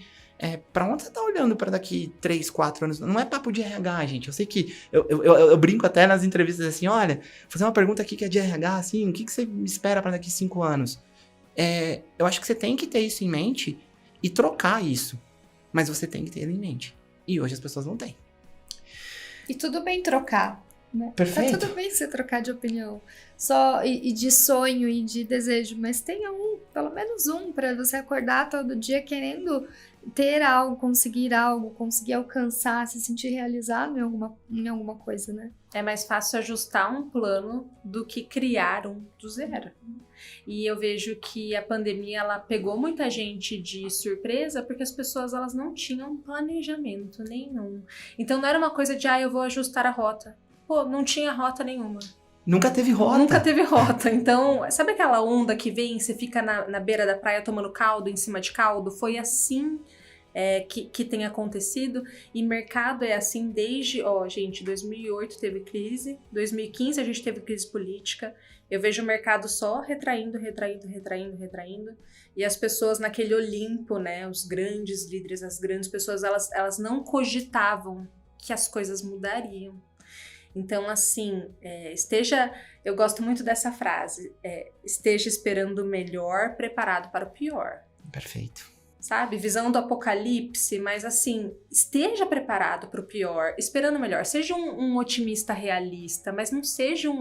para onde você tá olhando para daqui 3, 4 anos? Não é papo de RH, gente. Eu sei que eu brinco até nas entrevistas assim, olha, vou fazer uma pergunta aqui que é de RH, assim, o que você espera para daqui 5 anos? Eu acho que você tem que ter isso em mente e trocar isso. Mas você tem que ter ele em mente. E hoje as pessoas não têm. E tudo bem trocar, né? Perfeito. Tá tudo bem você trocar de opinião. Só e de sonho e de desejo, mas tenha pelo menos um, para você acordar todo dia querendo ter algo, conseguir alcançar, se sentir realizado em alguma coisa, né? É mais fácil ajustar um plano do que criar um do zero. E eu vejo que a pandemia, ela pegou muita gente de surpresa, porque as pessoas, elas não tinham planejamento nenhum. Então não era uma coisa de, eu vou ajustar a rota. Pô, não tinha rota nenhuma. Nunca teve rota. Nunca teve rota. Então, sabe aquela onda que vem, você fica na beira da praia tomando caldo, em cima de caldo? Foi assim que tem acontecido. E mercado é assim desde, gente, 2008 teve crise, 2015 a gente teve crise política. Eu vejo o mercado só retraindo. E as pessoas naquele Olimpo, né? Os grandes líderes, as grandes pessoas, elas não cogitavam que as coisas mudariam. Então, assim, eu gosto muito dessa frase, esteja esperando o melhor, preparado para o pior. Perfeito. Sabe? Visão do apocalipse, mas assim, esteja preparado para o pior, esperando o melhor. Seja um otimista realista, mas não seja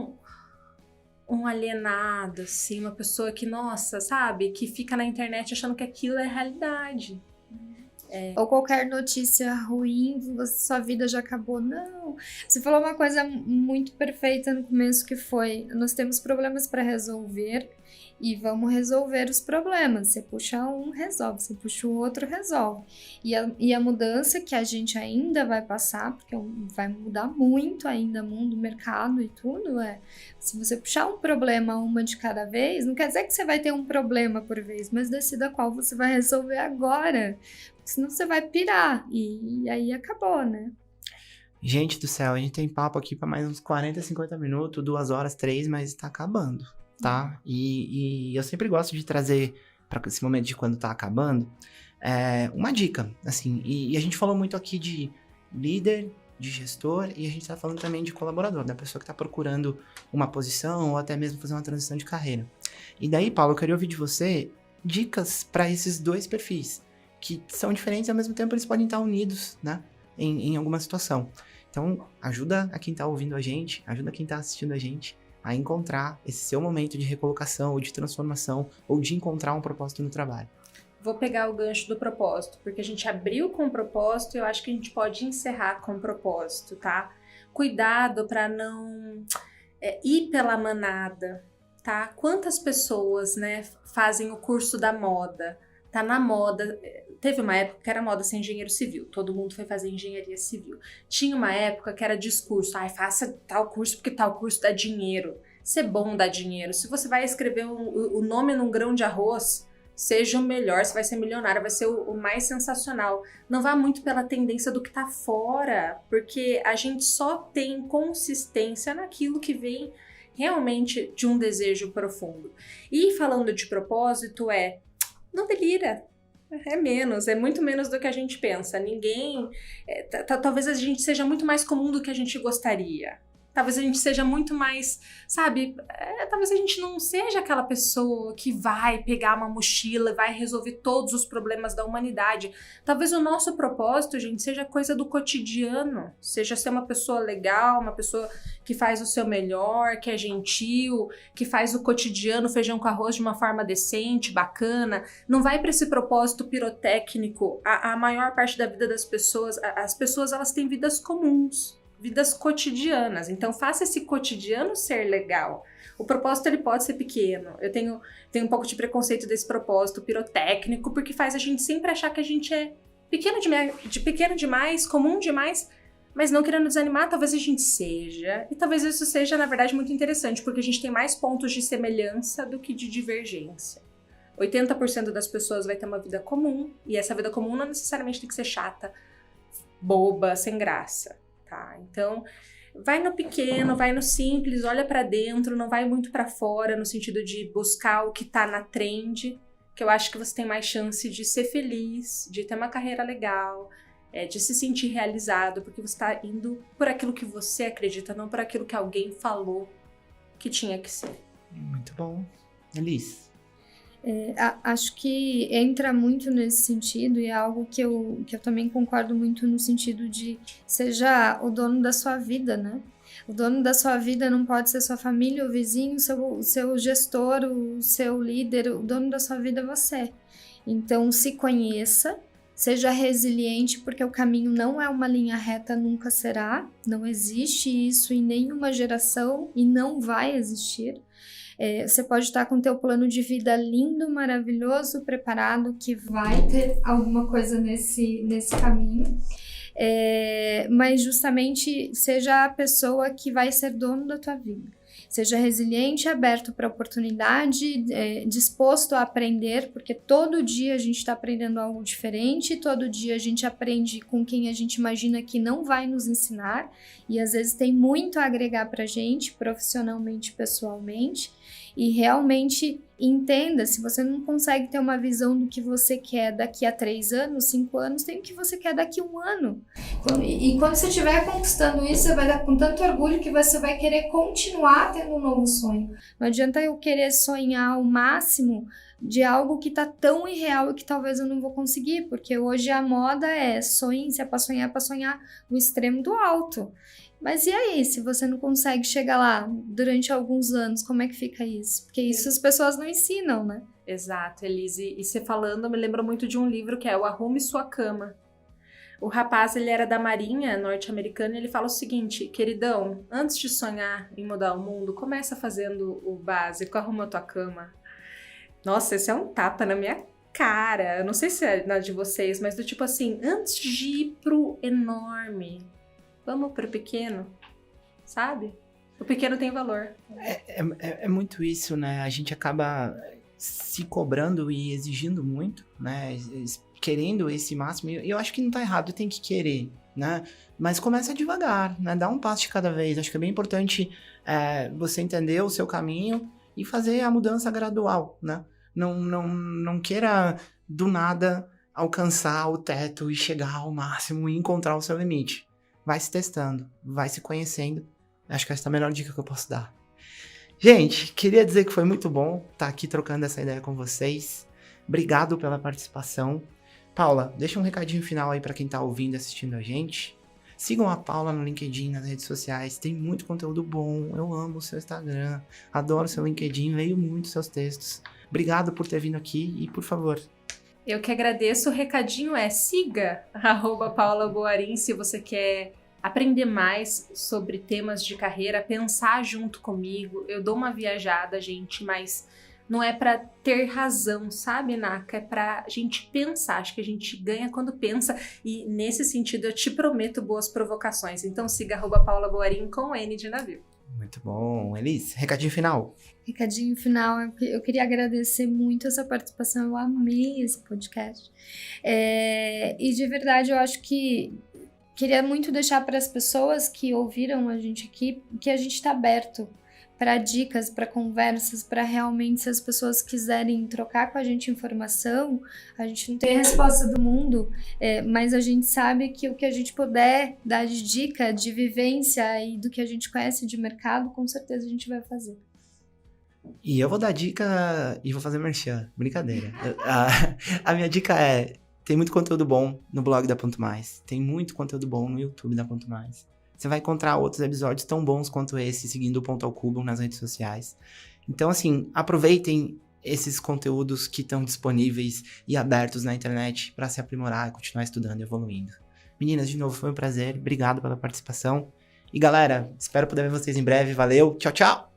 um alienado, assim, uma pessoa que, nossa, sabe? Que fica na internet achando que aquilo é realidade. Ou qualquer notícia ruim, sua vida já acabou. Não. Você falou uma coisa muito perfeita no começo, que foi: nós temos problemas para resolver e vamos resolver os problemas. Você puxa um, resolve. Você puxa o outro, resolve. E a mudança que a gente ainda vai passar, porque vai mudar muito ainda o mundo, o mercado e tudo, se você puxar um problema uma de cada vez, não quer dizer que você vai ter um problema por vez, mas decida qual você vai resolver agora. Senão você vai pirar, e aí acabou, né? Gente do céu, a gente tem papo aqui para mais uns 40, 50 minutos, 2 horas, 3, mas tá acabando, tá? E eu sempre gosto de trazer, para esse momento de quando tá acabando, uma dica, assim. E a gente falou muito aqui de líder, de gestor, e a gente tá falando também de colaborador, da pessoa que tá procurando uma posição ou até mesmo fazer uma transição de carreira. E daí, Paulo, eu queria ouvir de você dicas para esses 2 perfis, que são diferentes e ao mesmo tempo eles podem estar unidos, né, em alguma situação. Então, ajuda a quem está ouvindo a gente, ajuda quem está assistindo a gente a encontrar esse seu momento de recolocação ou de transformação ou de encontrar um propósito no trabalho. vou pegar o gancho do propósito, porque a gente abriu com propósito e eu acho que a gente pode encerrar com propósito, tá? Cuidado para não ir pela manada, tá? Quantas pessoas, né, fazem o curso da moda, tá na moda. Teve uma época que era moda ser engenheiro civil, todo mundo foi fazer engenharia civil. Tinha uma época que era discurso, faça tal curso porque tal curso dá dinheiro. Ser bom dá dinheiro. Se você vai escrever o nome num grão de arroz, seja o melhor, você vai ser milionário, vai ser o mais sensacional. Não vá muito pela tendência do que tá fora, porque a gente só tem consistência naquilo que vem realmente de um desejo profundo. E falando de propósito, não delira. É muito menos do que a gente pensa. Ninguém... talvez a gente seja muito mais comum do que a gente gostaria. Talvez a gente seja muito mais, sabe? Talvez a gente não seja aquela pessoa que vai pegar uma mochila e vai resolver todos os problemas da humanidade. Talvez o nosso propósito, gente, seja coisa do cotidiano. Seja ser uma pessoa legal, uma pessoa que faz o seu melhor, que é gentil, que faz o cotidiano, feijão com arroz de uma forma decente, bacana. Não vai para esse propósito pirotécnico. A maior parte da vida das pessoas, as pessoas, elas têm vidas comuns. Vidas cotidianas, então faça esse cotidiano ser legal. O propósito ele pode ser pequeno. Eu tenho um pouco de preconceito desse propósito pirotécnico, porque faz a gente sempre achar que a gente é pequeno demais, comum demais, mas não querendo desanimar, talvez a gente seja. E talvez isso seja, na verdade, muito interessante, porque a gente tem mais pontos de semelhança do que de divergência. 80% das pessoas vai ter uma vida comum, e essa vida comum não necessariamente tem que ser chata, boba, sem graça. Tá, então vai no pequeno, vai no simples, olha pra dentro, não vai muito pra fora no sentido de buscar o que tá na trend, que eu acho que você tem mais chance de ser feliz, de ter uma carreira legal, de se sentir realizado, porque você tá indo por aquilo que você acredita, não por aquilo que alguém falou que tinha que ser. Muito bom. Elis? Acho que entra muito nesse sentido e é algo que eu também concordo muito no sentido de seja o dono da sua vida, né? O dono da sua vida não pode ser sua família, o vizinho, o seu gestor, o seu líder, o dono da sua vida é você. Então se conheça, seja resiliente, porque o caminho não é uma linha reta, nunca será, não existe isso em nenhuma geração e não vai existir. Você pode estar com o teu plano de vida lindo, maravilhoso, preparado, que vai ter alguma coisa nesse caminho, mas justamente seja a pessoa que vai ser dono da tua vida. Seja resiliente, aberto para oportunidade, disposto a aprender, porque todo dia a gente está aprendendo algo diferente, todo dia a gente aprende com quem a gente imagina que não vai nos ensinar, e às vezes tem muito a agregar para a gente, profissionalmente, pessoalmente, e realmente entenda, se você não consegue ter uma visão do que você quer daqui a 3 anos, 5 anos, tem o que você quer daqui a 1 ano. E quando você estiver conquistando isso, você vai dar com tanto orgulho que você vai querer continuar tendo um novo sonho. Não adianta eu querer sonhar o máximo de algo que tá tão irreal e que talvez eu não vou conseguir, porque hoje a moda sonhe, se é pra sonhar o extremo do alto. Mas e aí, se você não consegue chegar lá durante alguns anos, como é que fica isso? Porque isso as pessoas não ensinam, né? Exato, Elise. E você falando, me lembra muito de um livro que é O Arrume Sua Cama. O rapaz, ele era da Marinha norte-americana e ele fala o seguinte: queridão, antes de sonhar em mudar o mundo, começa fazendo o básico, arruma a tua cama. Nossa, esse é um tapa na minha cara. Eu não sei se é na de vocês, mas do tipo assim, antes de ir pro enorme, vamos pro pequeno, sabe? O pequeno tem valor. É muito isso, né? A gente acaba se cobrando e exigindo muito, né? Querendo esse máximo. E eu acho que não tá errado, tem que querer, né? Mas começa devagar, né? Dá um passo de cada vez. Acho que é bem importante você entender o seu caminho e fazer a mudança gradual, né? Não queira, do nada, alcançar o teto e chegar ao máximo e encontrar o seu limite. Vai se testando, vai se conhecendo. Acho que essa é a melhor dica que eu posso dar. Gente, queria dizer que foi muito bom estar aqui trocando essa ideia com vocês. Obrigado pela participação. Paula, deixa um recadinho final aí para quem tá ouvindo e assistindo a gente. Sigam a Paula no LinkedIn, nas redes sociais. Tem muito conteúdo bom. Eu amo o seu Instagram. Adoro o seu LinkedIn. Leio muito seus textos. Obrigado por ter vindo aqui e, por favor, Eu que agradeço. O recadinho é siga @paulaboarim se você quer aprender mais sobre temas de carreira, pensar junto comigo. Eu dou uma viajada, gente, mas não é pra ter razão, sabe, Naka? É pra gente pensar. Acho que a gente ganha quando pensa. E nesse sentido, eu te prometo boas provocações. Então siga @paulaboarim com N de navio. Muito bom. Elis, recadinho final. Recadinho final, eu queria agradecer muito essa participação, eu amei esse podcast. E de verdade, eu acho que queria muito deixar para as pessoas que ouviram a gente aqui, que a gente está aberto para dicas, para conversas, para realmente, se as pessoas quiserem trocar com a gente informação, a gente não tem a resposta do mundo, mas a gente sabe que o que a gente puder dar de dica, de vivência e do que a gente conhece de mercado, com certeza a gente vai fazer. E eu vou dar dica e vou fazer merchan. Brincadeira. A minha dica é: tem muito conteúdo bom no blog da Ponto Mais. Tem muito conteúdo bom no YouTube da Ponto Mais. Você vai encontrar outros episódios tão bons quanto esse, seguindo o Ponto ao Cubo nas redes sociais. Então, assim, aproveitem esses conteúdos que estão disponíveis e abertos na internet para se aprimorar, continuar estudando e evoluindo. Meninas, de novo, foi um prazer. Obrigado pela participação. E, galera, espero poder ver vocês em breve. Valeu. Tchau, tchau!